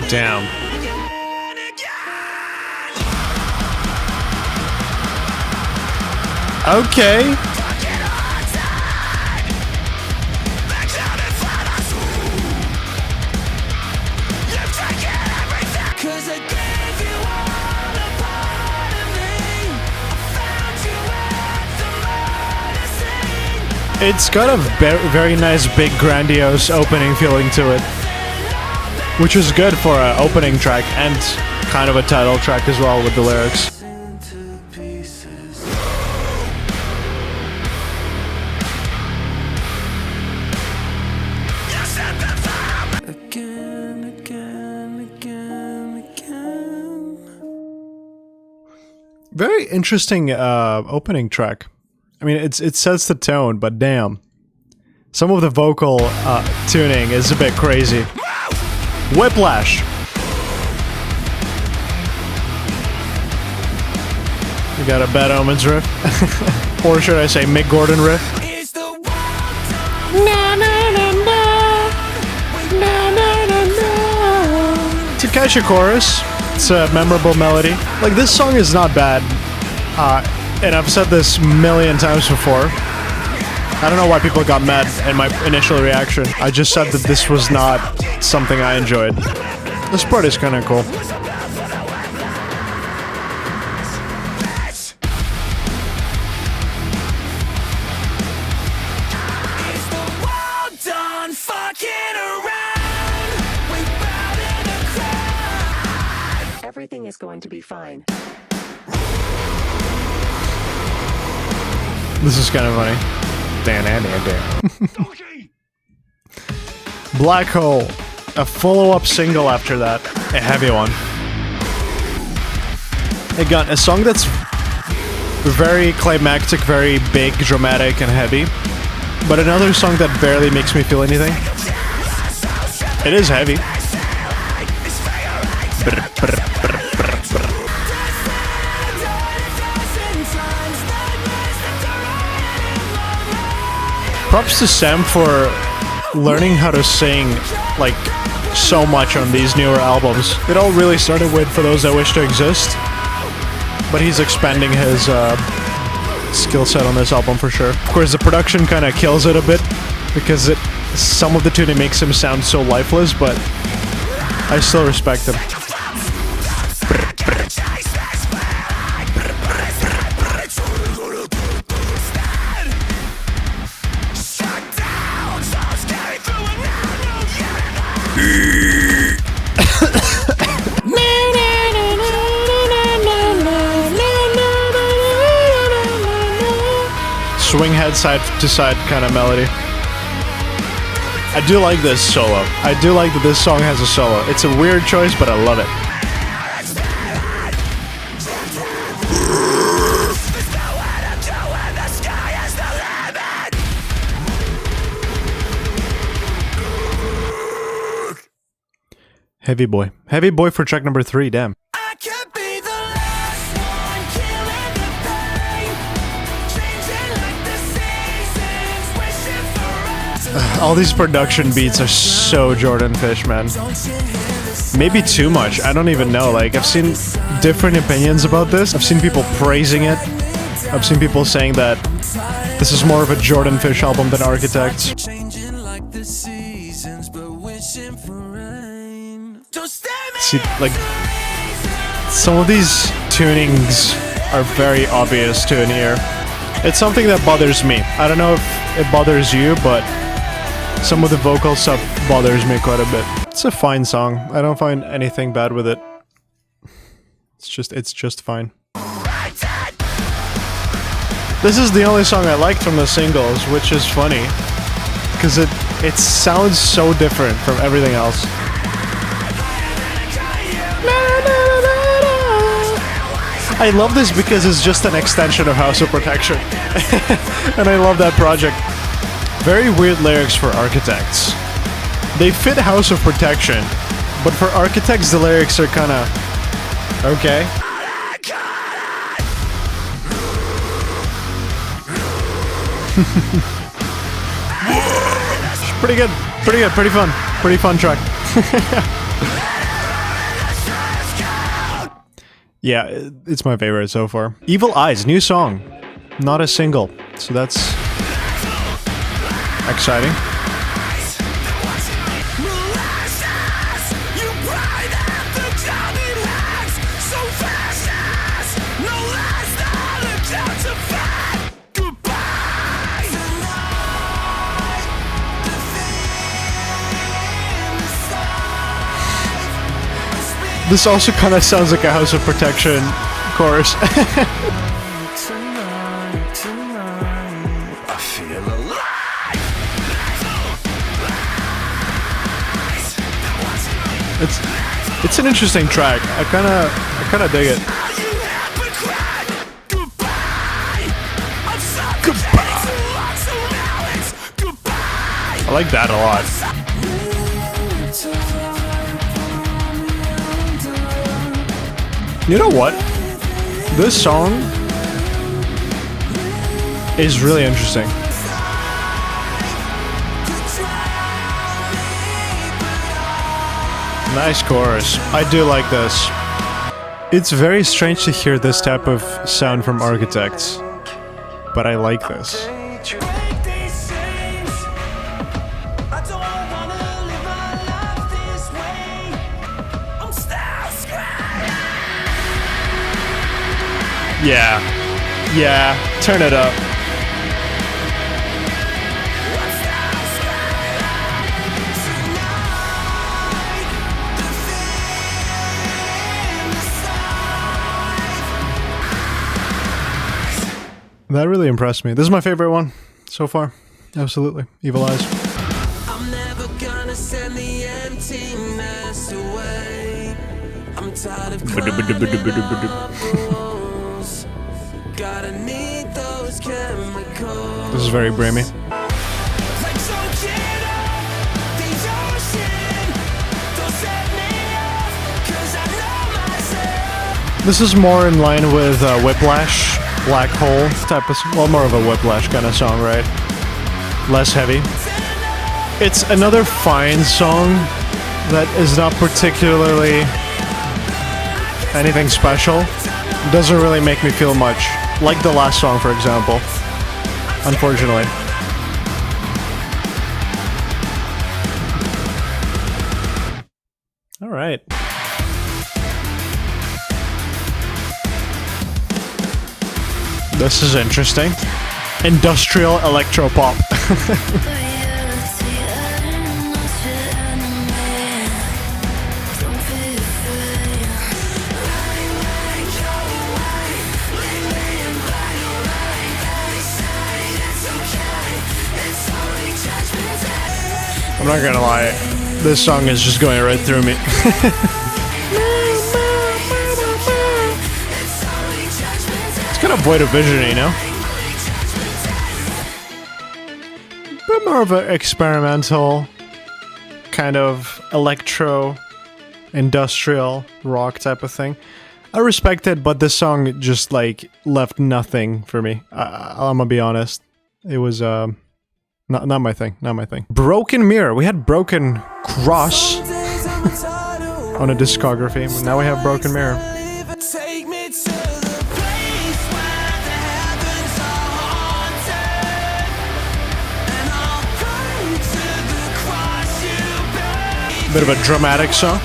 Damn. Okay. It's got a very nice, big, grandiose opening feeling to it, which is good for an opening track and kind of a title track as well with the lyrics. Very interesting opening track. I mean, it sets the tone, but damn. Some of the vocal tuning is a bit crazy. Whiplash! We got a Bad Omens riff. Or should I say Mick Gordon riff? It's a catchy chorus. It's a memorable melody. Like, this song is not bad. And I've said this a million times before. I don't know why people got mad in my initial reaction. I just said that this was not something I enjoyed. This part is kind of cool. Everything is going to be fine. This is kind of funny. Black Hole. A follow-up single after that. A heavy one. Again, a song that's very climactic, very big, dramatic, and heavy. But another song that barely makes me feel anything. It is heavy. Props to Sam for learning how to sing, like, so much on these newer albums. It all really started with For Those That Wish to Exist, but he's expanding his skill set on this album for sure. Of course, the production kind of kills it a bit, because some of the tuning makes him sound so lifeless, but I still respect him. Swing head side to side kind of melody. I do like this solo. I do like that this song has a solo. It's a weird choice, but I love it. Heavy Boy. Heavy Boy for track number 3, damn. All these production beats are so Jordan Fish, man. Maybe too much, I don't even know. Like, I've seen different opinions about this. I've seen people praising it. I've seen people saying that this is more of a Jordan Fish album than Architects. See, like, some of these tunings are very obvious to an ear. It's something that bothers me. I don't know if it bothers you, but some of the vocal stuff bothers me quite a bit. It's a fine song. I don't find anything bad with it. It's just fine. This is the only song I liked from the singles, which is funny, because it sounds so different from everything else. I love this because it's just an extension of House of Protection. And I love that project. Very weird lyrics for Architects. They fit House of Protection, But for Architects, the lyrics are kind of okay. Pretty good, pretty fun track. Yeah, it's my favorite so far. Evil Eyes, new song, not a single, so that's exciting. This also kind of sounds like a House of Protection chorus. It's an interesting track. I kind of dig it. I like that a lot. You know what? This song is really interesting. Nice chorus. I do like this. It's very strange to hear this type of sound from Architects, but I like this. Yeah, turn it up. That really impressed me. This is my favorite one so far. Absolutely. Evil Eyes. I'm never gonna send the emptiness away. I'm tired of gotta need those chemicals. This is very Bramey. This is more in line with Whiplash, Black Hole type of, well, more of a Whiplash kind of song, right? Less heavy. It's another fine song that is not particularly anything special. Doesn't really make me feel much. Like the last song, for example. Unfortunately. Alright. This is interesting. Industrial electropop. I'm not gonna lie, this song is just going right through me. It's kind of void of vision, you know? But more of an experimental, kind of electro, industrial rock type of thing. I respect it, but this song just like left nothing for me. I'm gonna be honest. It was not my thing, not my thing. Broken Mirror. We had Broken Cross on a discography. Now we have Broken Mirror. Bit of a dramatic song.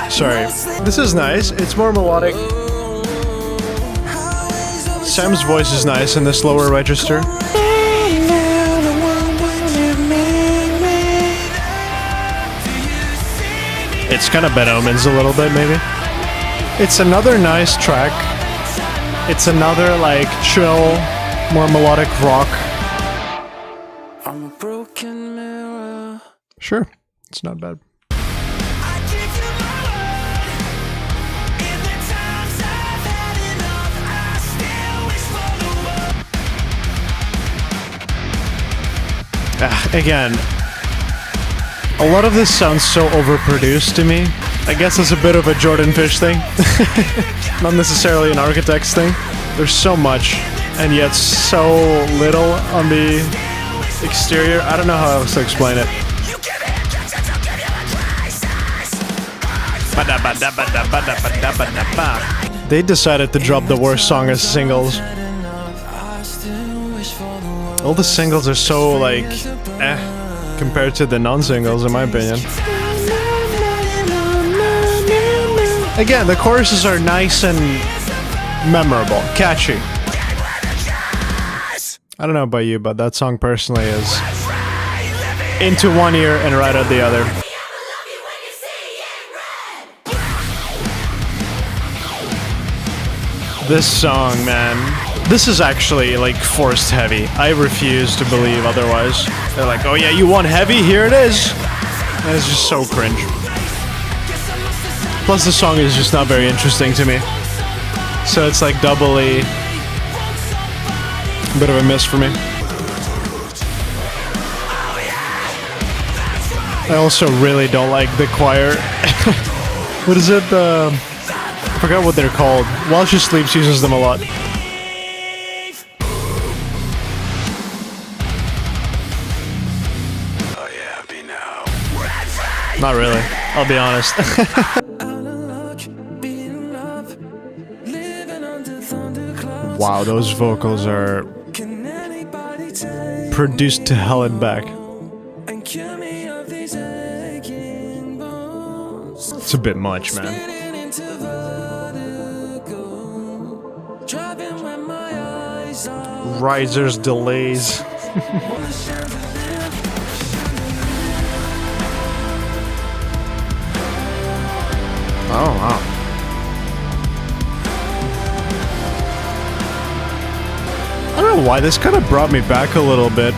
Sorry. This is nice. It's more melodic. Sam's voice is nice in this lower register. It's kind of Bad Omens a little bit, maybe. It's another nice track. It's another, like, chill, more melodic rock. I'm a broken mirror. Sure, it's not bad. Again, A lot of this sounds so overproduced to me. I guess it's a bit of a Jordan Fish thing. Not necessarily an Architects thing. There's so much, and yet so little on the exterior. I don't know how else to explain it. They decided to drop the worst song as singles. All the singles are so, like, compared to the non-singles, in my opinion. Again, the choruses are nice and memorable, catchy. I don't know about you, but that song personally is into one ear and right out the other. This song, man, this is actually like forced heavy. I refuse to believe otherwise. They're like, oh yeah, you want heavy? Here it is. And it's just so cringe. Plus the song is just not very interesting to me. So it's like doubly a bit of a miss for me. I also really don't like the choir. What is it? I forgot what they're called. While She Sleeps uses them a lot. Not really, I'll be honest. Wow, those vocals are produced to hell and back. It's a bit much, man. Risers, delays. Oh, wow. I don't know why, this kind of brought me back a little bit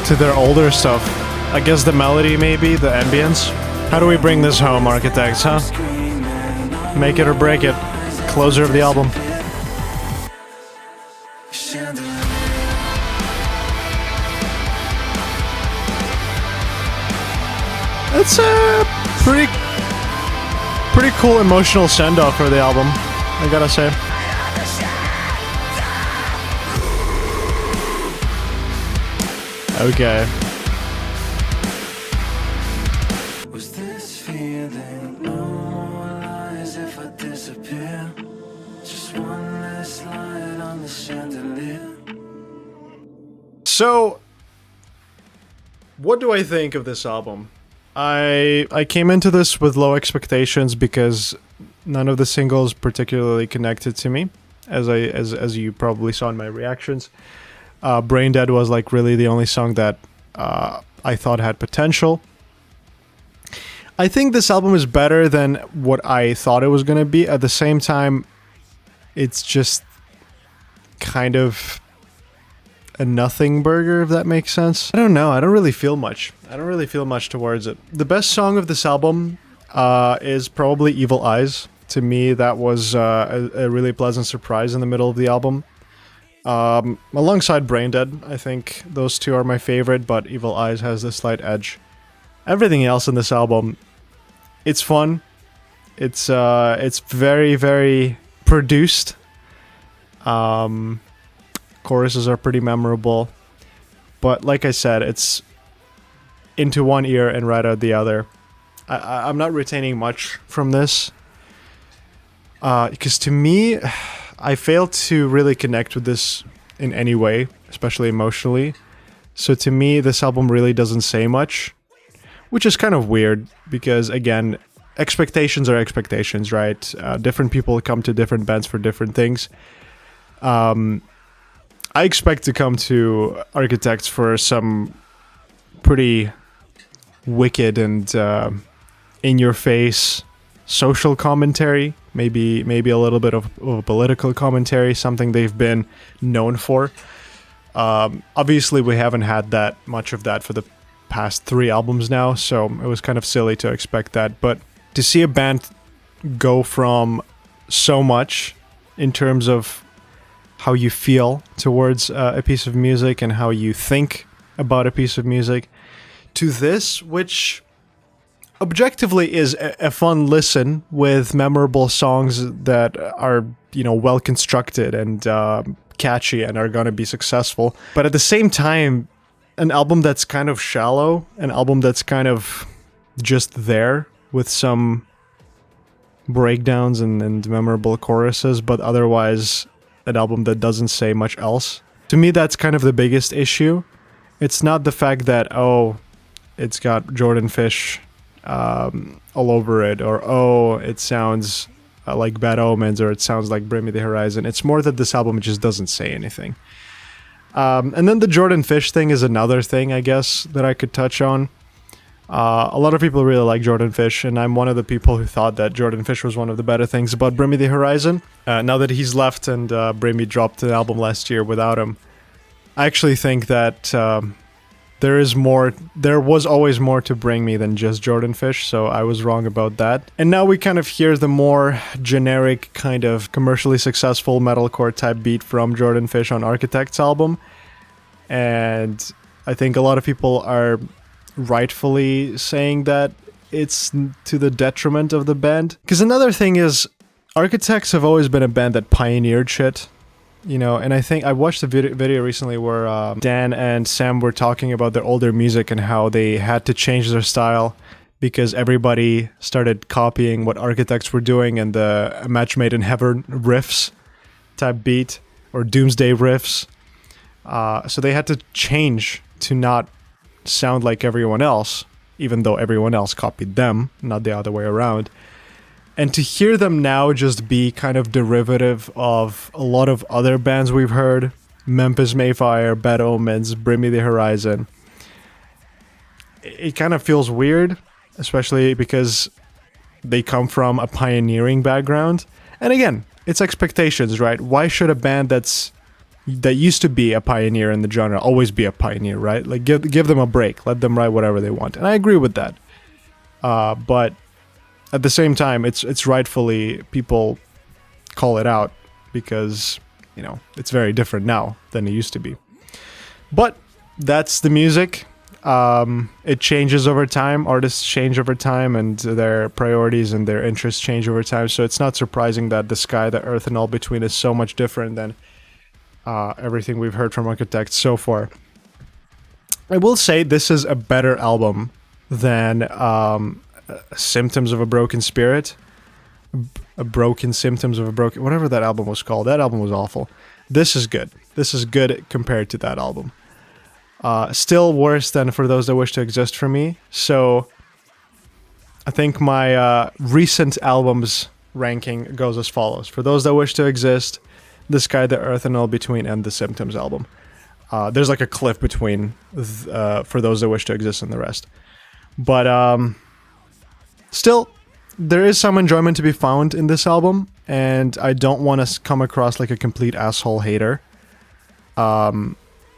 to their older stuff. I guess the melody, maybe, the ambience. How do we bring this home, Architects, huh? Make it or break it. Closer of the album. It's a pretty cool emotional send-off for the album, I gotta say. Okay. Was this feeling normalized if I disappear? Just one less light on the chandelier. So, what do I think of this album? I came into this with low expectations because none of the singles particularly connected to me, as you probably saw in my reactions. Brain Dead was like really the only song that I thought had potential. I think this album is better than what I thought it was going to be. At the same time, it's just kind of a nothing burger, if that makes sense. I don't know. I don't really feel much. I don't really feel much towards it. The best song of this album is probably Evil Eyes. To me, that was a really pleasant surprise in the middle of the album. Alongside Brain Dead, I think those two are my favorite, but Evil Eyes has the slight edge. Everything else in this album, it's fun. It's very, very produced. Choruses are pretty memorable, but like I said, it's into one ear and right out the other. I'm not retaining much from this, because to me, I failed to really connect with this in any way, especially emotionally. So to me, this album really doesn't say much, which is kind of weird because, again, expectations are expectations, right? Different people come to different bands for different things. I expect to come to Architects for some pretty wicked and in-your-face social commentary, maybe a little bit of a political commentary, something they've been known for. Obviously, we haven't had that much of that for the past 3 albums now, so it was kind of silly to expect that. But to see a band go from so much in terms of how you feel towards a piece of music and how you think about a piece of music, to this, which objectively is a fun listen with memorable songs that are, you know, well constructed and catchy and are going to be successful. But at the same time, an album that's kind of shallow, an album that's kind of just there with some breakdowns and memorable choruses, but otherwise an album that doesn't say much else. To me, that's kind of the biggest issue. It's not the fact that, oh, it's got Jordan Fish all over it, or oh, it sounds like Bad Omens, or it sounds like Bring Me the Horizon. It's more that this album just doesn't say anything. And then the Jordan Fish thing is another thing, I guess, that I could touch on. A lot of people really like Jordan Fish, and I'm one of the people who thought that Jordan Fish was one of the better things about Bring Me the Horizon. Now that he's left and Bring Me dropped an album last year without him, I actually think that there was always more to Bring Me than just Jordan Fish, so I was wrong about that. And now we kind of hear the more generic, kind of commercially successful metalcore type beat from Jordan Fish on Architect's album. And I think a lot of people are rightfully saying that it's to the detriment of the band. Because another thing is, Architects have always been a band that pioneered shit. You know, and I think I watched a video recently where Dan and Sam were talking about their older music and how they had to change their style because everybody started copying what Architects were doing, and the Match Made in Heaven riffs type beat, or Doomsday riffs. So they had to change to not sound like everyone else, even though everyone else copied them, not the other way around. And to hear them now just be kind of derivative of a lot of other bands we've heard, Memphis Mayfire, Bad Omens, Bring Me the Horizon, it kind of feels weird, especially because they come from a pioneering background. And again, it's expectations, right? Why should a band that used to be a pioneer in the genre always be a pioneer, right? Like, give them a break, let them write whatever they want. And I agree with that. But at the same time, it's rightfully people call it out because, you know, it's very different now than it used to be. But that's the music. It changes over time. Artists change over time, and their priorities and their interests change over time. So it's not surprising that The Sky, The Earth, and All Between is so much different than everything we've heard from Architects so far. I will say this is a better album than Symptoms of a Broken Spirit. Symptoms of a Broken... Whatever that album was called. That album was awful. This is good. This is good compared to that album. Still worse than For Those That Wish to Exist for me. So I think my recent albums ranking goes as follows. For Those That Wish to Exist, The Sky, The Earth, and All Between, and the Symptoms album. There's like a cliff between For Those That Wish to Exist and the rest. But still, there is some enjoyment to be found in this album, and I don't want to come across like a complete asshole hater.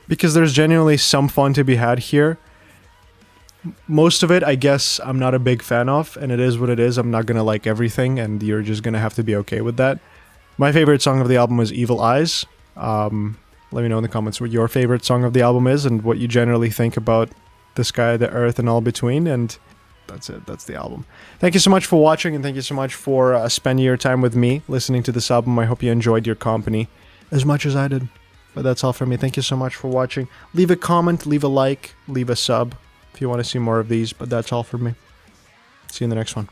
Because there's genuinely some fun to be had here. Most of it, I guess, I'm not a big fan of, and it is what it is. I'm not going to like everything, and you're just going to have to be okay with that. My favorite song of the album is Evil Eyes. Let me know in the comments what your favorite song of the album is, and what you generally think about The Sky, The Earth, and All Between, and that's it. That's the album. Thank you so much for watching, and thank you so much for spending your time with me listening to this album. I hope you enjoyed your company as much as I did. But that's all from me. Thank you so much for watching. Leave a comment, leave a like, leave a sub if you want to see more of these. But that's all from me. See you in the next one.